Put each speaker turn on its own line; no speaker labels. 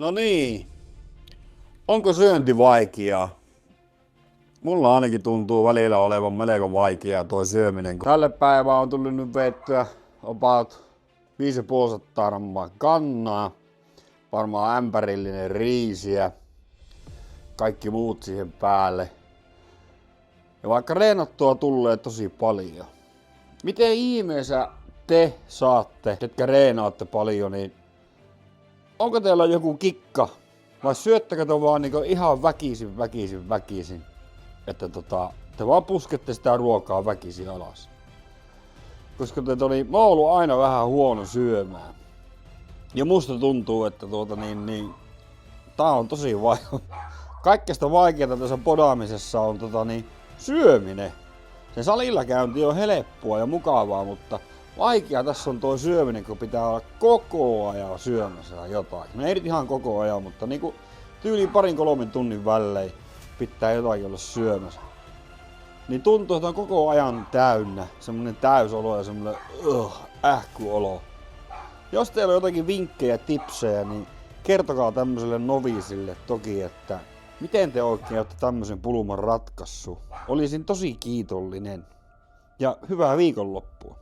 No niin, onko syönti vaikeaa? Mulla ainakin tuntuu välillä olevan melko vaikeaa tuo syöminen. Tälle päivään on tullut nyt veettyä about 550 grammaa kannaa, varmaan ämpärillinen riisiä, kaikki muut siihen päälle. Ja vaikka reenattua tulee tosi paljon. Miten ihmeessä te saatte, ketkä reenaatte paljon, niin onko teillä joku kikka? Vai syöttekö te vaan niinku ihan väkisin? Että te vaan puskette sitä ruokaa väkisin alas. Koska mä oon ollut aina vähän huono syömään. Ja musta tuntuu, että tää on tosi kaikkein vaikeinta tässä podaamisessa on syöminen. Se salilla käynti on helppoa ja mukavaa, mutta vaikea tässä on tuo syöminen, kun pitää olla koko ajan syömässä jotain. No ei nyt ihan koko ajan, mutta niinku tyyliin 2-3 tunnin välein pitää jotakin olla syömässä. Niin tuntuu, että on koko ajan täynnä, semmonen täysolo ja semmonen ähkyolo. Jos teillä on jotakin vinkkejä, tipsejä, niin kertokaa tämmöiselle noviisille toki, että miten te oikein olette tämmöisen pulman ratkaissut. Olisin tosi kiitollinen. Ja hyvää viikonloppua.